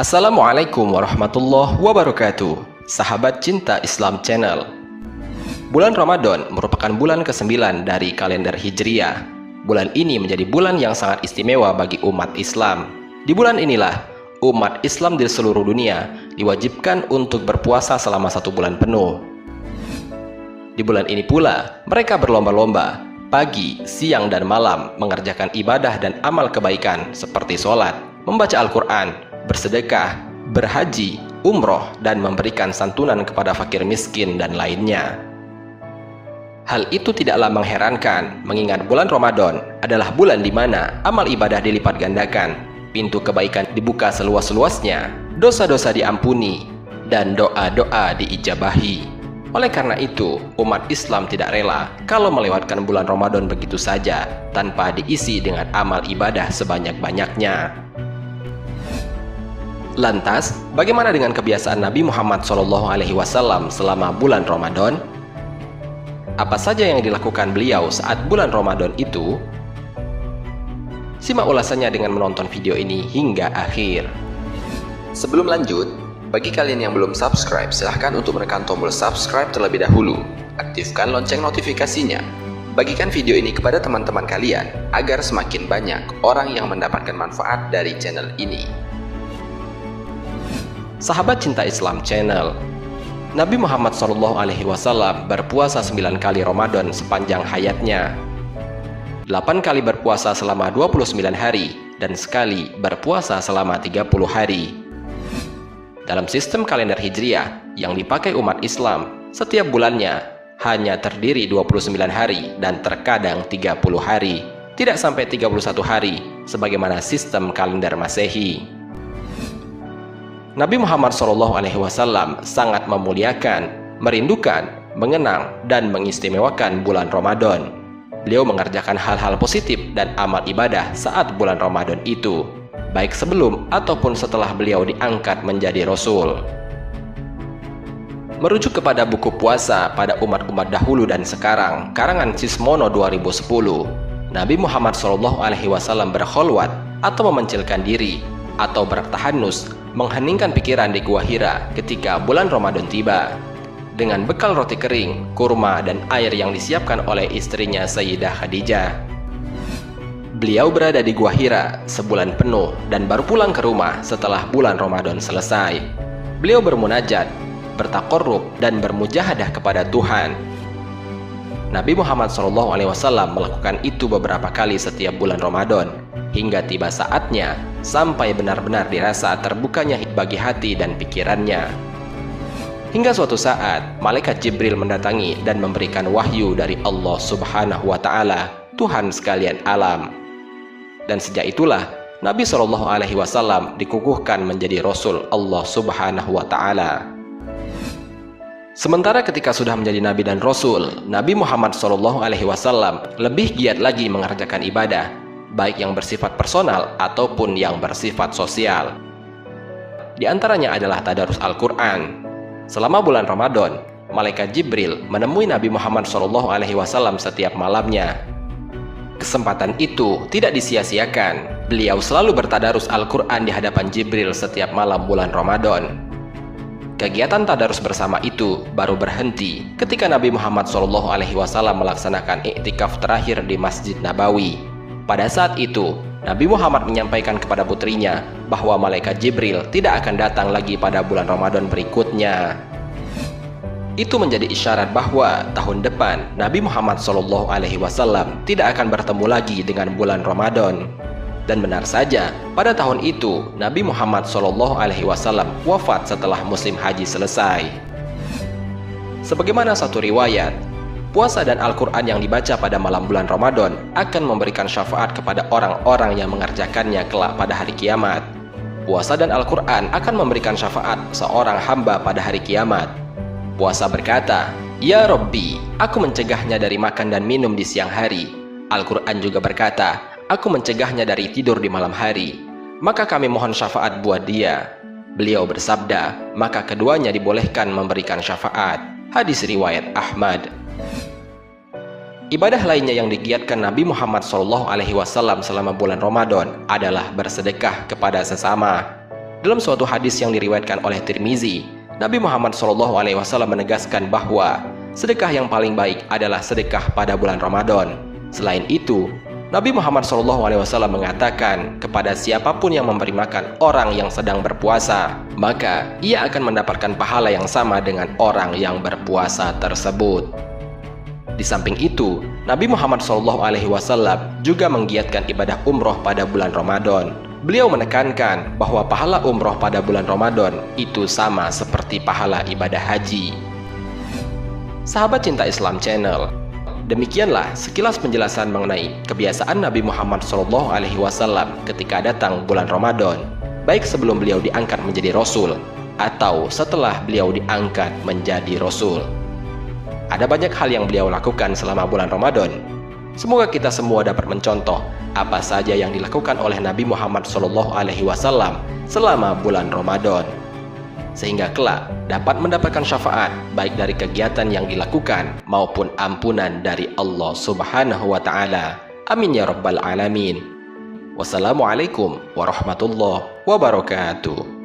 Assalamualaikum warahmatullahi wabarakatuh. Sahabat Cinta Islam Channel. Bulan Ramadan merupakan bulan ke-9 dari kalender Hijriah. Bulan ini menjadi bulan yang sangat istimewa bagi umat Islam. Di bulan inilah umat Islam di seluruh dunia diwajibkan untuk berpuasa selama 1 bulan penuh. Di bulan ini pula mereka berlomba-lomba pagi, siang, dan malam mengerjakan ibadah dan amal kebaikan seperti sholat, membaca Al-Quran, bersedekah, berhaji, umroh, dan memberikan santunan kepada fakir miskin dan lainnya. Hal itu tidaklah mengherankan mengingat bulan Ramadan adalah bulan di mana amal ibadah dilipat gandakan, pintu kebaikan dibuka seluas-luasnya, dosa-dosa diampuni, dan doa-doa diijabahi. Oleh karena itu, umat Islam tidak rela kalau melewatkan bulan Ramadan begitu saja tanpa diisi dengan amal ibadah sebanyak-banyaknya. Lantas, bagaimana dengan kebiasaan Nabi Muhammad SAW selama bulan Ramadan? Apa saja yang dilakukan beliau saat bulan Ramadan itu? Simak ulasannya dengan menonton video ini hingga akhir. Sebelum lanjut, bagi kalian yang belum subscribe, silahkan untuk menekan tombol subscribe terlebih dahulu. Aktifkan lonceng notifikasinya. Bagikan video ini kepada teman-teman kalian agar semakin banyak orang yang mendapatkan manfaat dari channel ini. Sahabat Cinta Islam Channel, Nabi Muhammad SAW berpuasa 9 kali Ramadan sepanjang hayatnya. 8 kali berpuasa selama 29 hari dan sekali berpuasa selama 30 hari. Dalam sistem kalender Hijriah yang dipakai umat Islam, setiap bulannya hanya terdiri 29 hari dan terkadang 30 hari, tidak sampai 31 hari sebagaimana sistem kalender Masehi. Nabi Muhammad SAW sangat memuliakan, merindukan, mengenang, dan mengistimewakan bulan Ramadan. Beliau mengerjakan hal-hal positif dan amal ibadah saat bulan Ramadan itu, baik sebelum ataupun setelah beliau diangkat menjadi Rasul. Merujuk kepada buku puasa pada umat-umat dahulu dan sekarang, karangan Sismono 2010, Nabi Muhammad SAW berkholwat atau memencilkan diri atau bertahanus, mengheningkan pikiran di Gua Hira ketika bulan Ramadan tiba. Dengan bekal roti kering, kurma, dan air yang disiapkan oleh istrinya Sayyidah Khadijah. Beliau berada di Gua Hira sebulan penuh dan baru pulang ke rumah setelah bulan Ramadan selesai. Beliau bermunajat, bertaqarrub, dan bermujahadah kepada Tuhan. Nabi Muhammad SAW melakukan itu beberapa kali setiap bulan Ramadan, hingga tiba saatnya sampai benar-benar dirasa terbukanya bagi hati dan pikirannya. Hingga suatu saat, malaikat Jibril mendatangi dan memberikan wahyu dari Allah Subhanahu wa Ta'ala, Tuhan sekalian alam. Dan sejak itulah Nabi SAW dikukuhkan menjadi Rasul Allah Subhanahu wa Ta'ala. Sementara ketika sudah menjadi Nabi dan Rasul, Nabi Muhammad SAW lebih giat lagi mengerjakan ibadah, baik yang bersifat personal ataupun yang bersifat sosial. Di antaranya adalah tadarus Al-Quran. Selama bulan Ramadan, malaikat Jibril menemui Nabi Muhammad SAW setiap malamnya. Kesempatan itu tidak disia-siakan. Beliau selalu bertadarus Al-Quran di hadapan Jibril setiap malam bulan Ramadan. Kegiatan tadarus bersama itu baru berhenti ketika Nabi Muhammad SAW melaksanakan iktikaf terakhir di Masjid Nabawi. Pada saat itu, Nabi Muhammad menyampaikan kepada putrinya bahwa malaikat Jibril tidak akan datang lagi pada bulan Ramadan berikutnya. Itu menjadi isyarat bahwa tahun depan Nabi Muhammad SAW tidak akan bertemu lagi dengan bulan Ramadan. Dan benar saja, pada tahun itu Nabi Muhammad SAW wafat setelah musim haji selesai. Sebagaimana satu riwayat, puasa dan Al-Quran yang dibaca pada malam bulan Ramadan akan memberikan syafaat kepada orang-orang yang mengerjakannya kelak pada hari kiamat. Puasa dan Al-Quran akan memberikan syafaat seorang hamba pada hari kiamat. Puasa berkata, "Ya Rabbi, aku mencegahnya dari makan dan minum di siang hari." Al-Quran juga berkata, "Aku mencegahnya dari tidur di malam hari. Maka kami mohon syafaat buat dia." Beliau bersabda, maka keduanya dibolehkan memberikan syafaat. Hadis riwayat Ahmad. Ibadah lainnya yang digiatkan Nabi Muhammad SAW selama bulan Ramadan adalah bersedekah kepada sesama. Dalam suatu hadis yang diriwayatkan oleh Tirmizi, Nabi Muhammad SAW menegaskan bahwa sedekah yang paling baik adalah sedekah pada bulan Ramadan. Selain itu, Nabi Muhammad SAW mengatakan kepada siapapun yang memberi makan orang yang sedang berpuasa, maka ia akan mendapatkan pahala yang sama dengan orang yang berpuasa tersebut. Di samping itu, Nabi Muhammad SAW juga menggiatkan ibadah umroh pada bulan Ramadan. Beliau menekankan bahwa pahala umroh pada bulan Ramadan itu sama seperti pahala ibadah haji. Sahabat Cinta Islam Channel, demikianlah sekilas penjelasan mengenai kebiasaan Nabi Muhammad SAW ketika datang bulan Ramadan, baik sebelum beliau diangkat menjadi Rasul atau setelah beliau diangkat menjadi Rasul. Ada banyak hal yang beliau lakukan selama bulan Ramadan. Semoga kita semua dapat mencontoh apa saja yang dilakukan oleh Nabi Muhammad SAW selama bulan Ramadan, sehingga kelak dapat mendapatkan syafaat baik dari kegiatan yang dilakukan maupun ampunan dari Allah Subhanahu wa Ta'ala. Amin ya Rabbal Alamin. Wassalamualaikum warahmatullahi wabarakatuh.